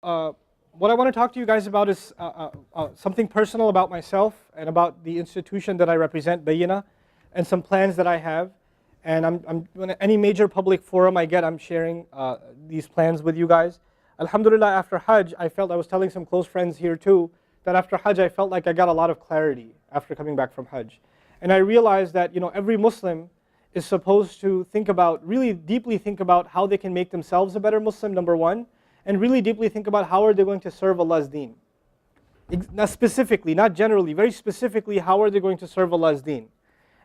Uh, what I want to talk to you guys about is something personal about myself and about the institution that I represent, Bayyinah, and some plans that I have. And when any major public forum I get, I'm sharing these plans with you guys. Alhamdulillah, after Hajj, I was telling some close friends here too, that after Hajj I felt like I got a lot of clarity after coming back from Hajj. And I realized that every Muslim is supposed to think about, really deeply think about how they can make themselves a better Muslim, number one, and really deeply think about how are they going to serve Allah's deen. Not specifically, not generally, very specifically, how are they going to serve Allah's deen?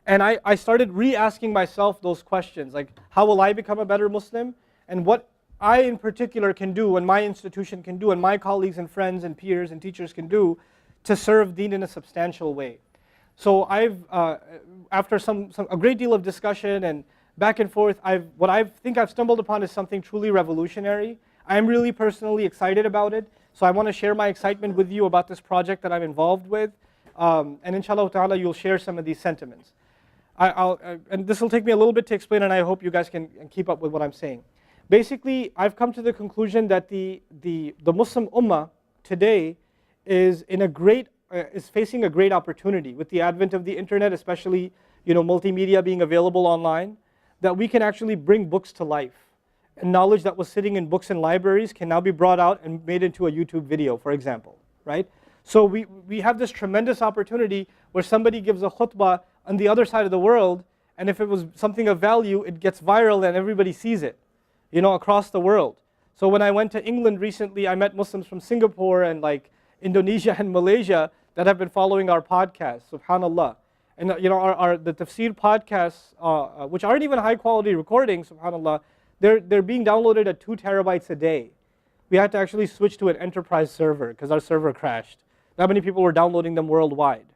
And I started re-asking myself those questions, like how will I become a better Muslim? And what I in particular can do, and my institution can do, and my colleagues and friends and peers and teachers can do to serve deen in a substantial way. So after a great deal of discussion and back and forth, what I think I've stumbled upon is something truly revolutionary. I'm really personally excited about it, so I want to share my excitement with you about this project that I'm involved with, and inshallah ta'ala you'll share some of these sentiments. And this will take me a little bit to explain, and I hope you guys can keep up with what I'm saying. Basically, I've come to the conclusion that the Muslim Ummah today is facing a great opportunity with the advent of the internet, especially multimedia being available online, that we can actually bring books to life. And knowledge that was sitting in books and libraries can now be brought out and made into a YouTube video, for example, right? So we have this tremendous opportunity where somebody gives a khutbah on the other side of the world, and if it was something of value, it gets viral and everybody sees it, across the world. So when I went to England recently, I met Muslims from Singapore and like Indonesia and Malaysia that have been following our podcast, subhanallah. And the tafsir podcasts, which aren't even high quality recordings, subhanallah, they're being downloaded at 2 terabytes a day. We had to actually switch to an enterprise server because our server crashed. That many people were downloading them worldwide,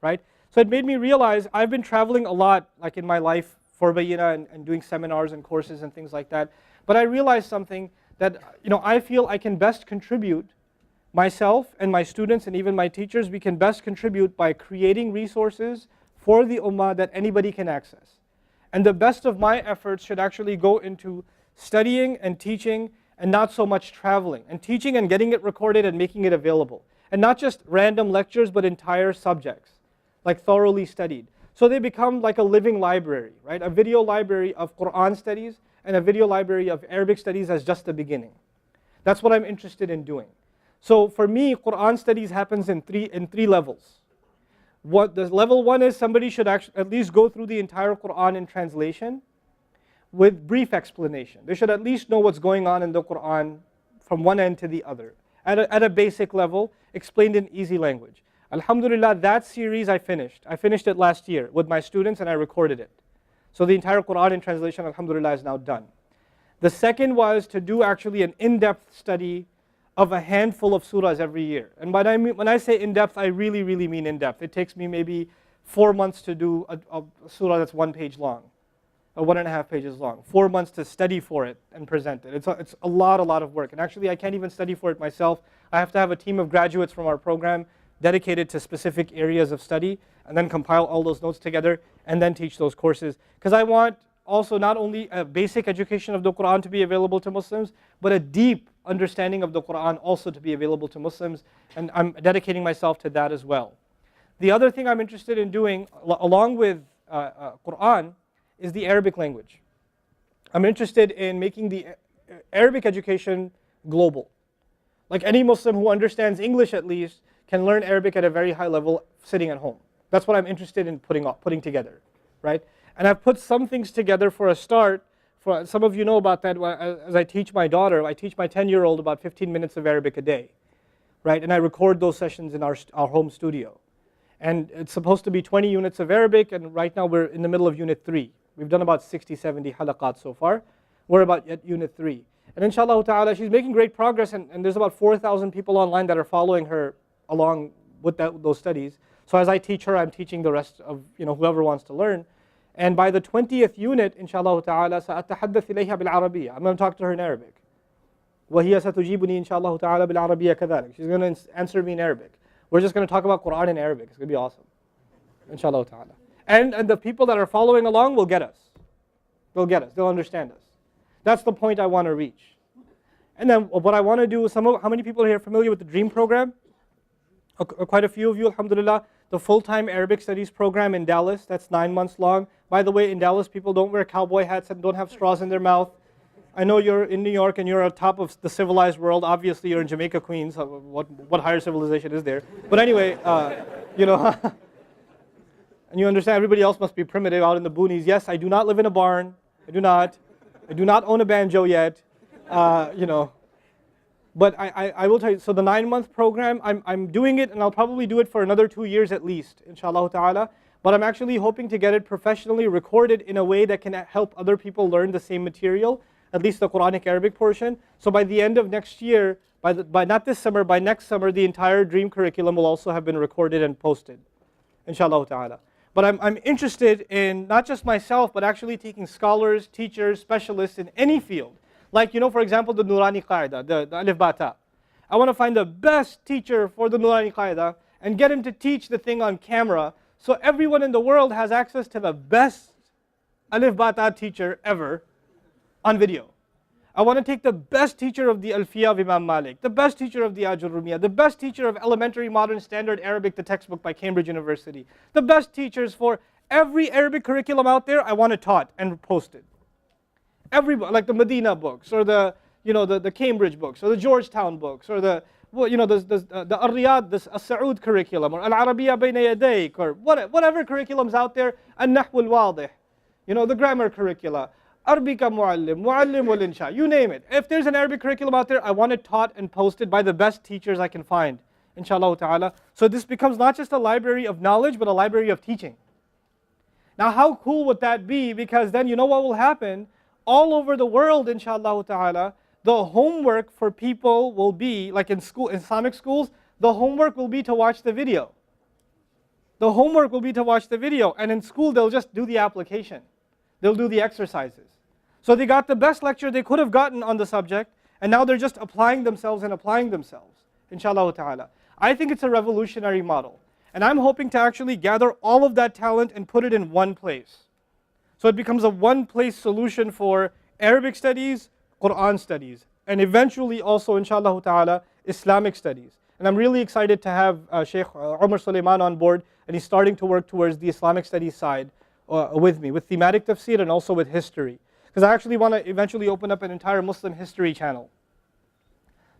right? So it made me realize I've been traveling a lot, like in my life for Bayyinah and doing seminars and courses and things like that. But I realized something that I feel I can best contribute, myself and my students and even my teachers, we can best contribute by creating resources for the Ummah that anybody can access. And the best of my efforts should actually go into studying and teaching and not so much traveling. And teaching and getting it recorded and making it available. And not just random lectures, but entire subjects, like thoroughly studied. So they become like a living library, right? A video library of Quran studies and a video library of Arabic studies as just the beginning. That's what I'm interested in doing. So for me, Quran studies happens in three levels. The level one is somebody should actually at least go through the entire Quran in translation with brief explanation. They should at least know what's going on in the Quran from one end to the other. At a basic level, explained in easy language. Alhamdulillah, that series I finished. I finished it last year with my students and I recorded it. So the entire Quran in translation, alhamdulillah, is now done. The second was to do actually an in-depth study of a handful of surahs every year. And when I say in-depth, I really, really mean in-depth. It takes me maybe 4 months to do a surah that's 1 page long, or 1.5 pages long. 4 months to study for it and present it. It's a lot of work. And actually, I can't even study for it myself. I have to have a team of graduates from our program dedicated to specific areas of study, and then compile all those notes together, and then teach those courses. Because I want also not only a basic education of the Quran to be available to Muslims, but a deep understanding of the Quran also to be available to Muslims, and I'm dedicating myself to that as well. The other thing I'm interested in doing, along with Quran, is the Arabic language. I'm interested in making the Arabic education global. Like any Muslim who understands English at least can learn Arabic at a very high level sitting at home. That's what I'm interested in putting together, right? And I've put some things together for a start. Some of you know about that. As I teach my daughter, I teach my 10-year-old about 15 minutes of Arabic a day, right? And I record those sessions in our home studio. And it's supposed to be 20 units of Arabic, and right now we're in the middle of Unit 3. We've done about 60, 70 halaqat so far. We're about at Unit 3. And inshallah ta'ala, she's making great progress, and there's about 4,000 people online that are following her along with those studies. So as I teach her, I'm teaching the rest of whoever wants to learn. And by the 20th unit, inshallah ta'ala, سأتحدث إليها بالعربية. I'm going to talk to her in Arabic. وهي ستجيبني إن شاء الله تعالى بالعربية كذلك. She's going to answer me in Arabic. We're just going to talk about Quran in Arabic. It's going to be awesome. Inshallah ta'ala. And the people that are following along will get us. They'll get us. They'll understand us. That's the point I want to reach. And then what I want to do is, how many people here are familiar with the DREAM program? Quite a few of you, alhamdulillah. The full-time Arabic studies program in Dallas, that's 9 months long. By the way, in Dallas, people don't wear cowboy hats and don't have straws in their mouth. I know you're in New York and you're on top of the civilized world. Obviously, you're in Jamaica, Queens. What higher civilization is there? But anyway, you know, and you understand everybody else must be primitive out in the boonies. Yes, I do not live in a barn. I do not own a banjo yet. You know. But I will tell you, so the 9-month program, I'm doing it, and I'll probably do it for another 2 years at least, inshallah ta'ala. But I'm actually hoping to get it professionally recorded in a way that can help other people learn the same material, at least the Quranic Arabic portion. So by the end of next year, by not this summer, by next summer, the entire DREAM curriculum will also have been recorded and posted, inshallah ta'ala. But I'm interested in not just myself, but actually taking scholars, teachers, specialists in any field. Like, you know, for example, the Nurani Qaida, the Alif Ba Ta. I want to find the best teacher for the Nurani Qaida and get him to teach the thing on camera so everyone in the world has access to the best Alif Ba Ta teacher ever on video. I want to take the best teacher of the Alfiya of Imam Malik, the best teacher of the Ajurumiyya, the best teacher of Elementary Modern Standard Arabic, the textbook by Cambridge University, the best teachers for every Arabic curriculum out there. I want it taught and posted. Everybody, like the Medina books, or the Cambridge books, or the Georgetown books, or the Ar-Riyadh, the Saud curriculum, or Al-Arabiya Bayna Yadayk, or whatever curriculums out there, An-Nahw al-Wadih, the grammar curricula, Arbika Muallim wal Insha, you name it. If there's an Arabic curriculum out there, I want it taught and posted by the best teachers I can find, inshallah ta'ala. So this becomes not just a library of knowledge, but a library of teaching. Now how cool would that be? Because then you know what will happen? All over the world, inshallah ta'ala, the homework for people will be, like in school, Islamic schools, the homework will be to watch the video. The homework will be to watch the video. And in school, they'll just do the application. They'll do the exercises. So they got the best lecture they could have gotten on the subject, and now they're just applying themselves, inshallah ta'ala. I think it's a revolutionary model. And I'm hoping to actually gather all of that talent and put it in one place. So it becomes a one-place solution for Arabic studies, Quran studies, and eventually also, inshallah ta'ala, Islamic studies. And I'm really excited to have Sheikh Omar Suleiman on board, and he's starting to work towards the Islamic studies side with me, with thematic tafsir and also with history. Because I actually want to eventually open up an entire Muslim history channel.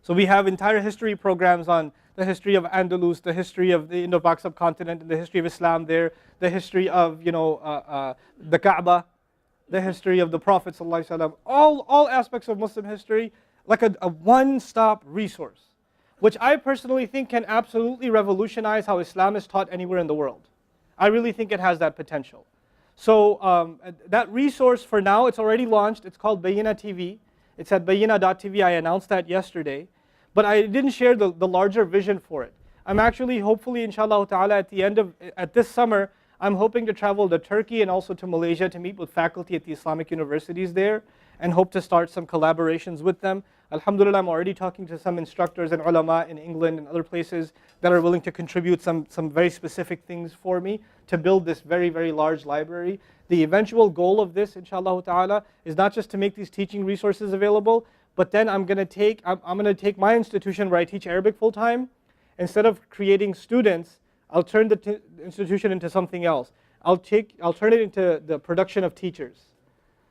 So we have entire history programs on the history of Andalus, the history of the Indo-Pak subcontinent, and the history of Islam there, the history of the Kaaba, the history of the Prophet ﷺ, all aspects of Muslim history, like a one-stop resource, which I personally think can absolutely revolutionize how Islam is taught anywhere in the world. I really think it has that potential. So that resource for now, it's already launched. It's called Bayyina TV. It's at bayyina.tv. I announced that yesterday. But I didn't share the larger vision for it. I'm actually, hopefully, inshallah ta'ala, at this summer, I'm hoping to travel to Turkey and also to Malaysia to meet with faculty at the Islamic universities there and hope to start some collaborations with them. Alhamdulillah, I'm already talking to some instructors and ulama in England and other places that are willing to contribute some very specific things for me to build this very, very large library. The eventual goal of this, inshallah ta'ala, is not just to make these teaching resources available, but then I'm going to take my institution where I teach Arabic full time. Instead of creating students, I'll turn the institution into something else. I'll turn it into the production of teachers.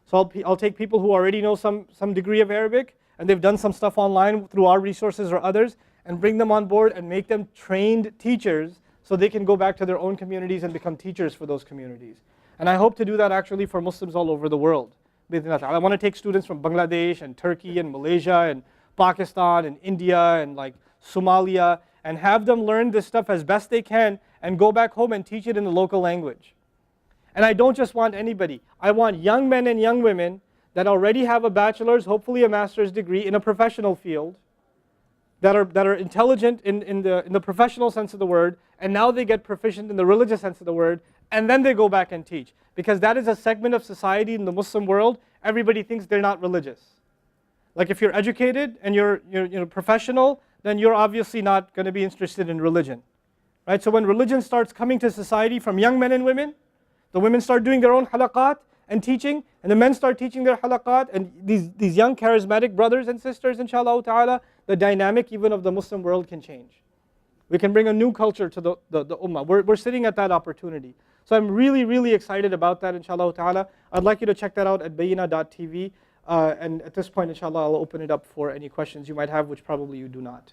So I'll take people who already know some degree of Arabic, and they've done some stuff online through our resources or others, and bring them on board and make them trained teachers so they can go back to their own communities and become teachers for those communities. And I hope to do that actually for Muslims all over the world. I want to take students from Bangladesh and Turkey and Malaysia and Pakistan and India and like Somalia and have them learn this stuff as best they can and go back home and teach it in the local language. And I don't just want anybody. I want young men and young women that already have a bachelor's, hopefully a master's degree in a professional field, that are intelligent in the professional sense of the word, and now they get proficient in the religious sense of the word, and then they go back and teach. Because that is a segment of society in the Muslim world, everybody thinks they're not religious. Like if you're educated and you're professional, then you're obviously not going to be interested in religion. Right? So when religion starts coming to society from young men and women, the women start doing their own halaqat, and teaching, and the men start teaching their halaqat, and these young charismatic brothers and sisters, inshallah ta'ala, the dynamic even of the Muslim world can change. We can bring a new culture to the ummah. We're sitting at that opportunity. So I'm really, really excited about that, inshallah ta'ala. I'd like you to check that out at bayina.tv. And at this point, inshallah, I'll open it up for any questions you might have, which probably you do not.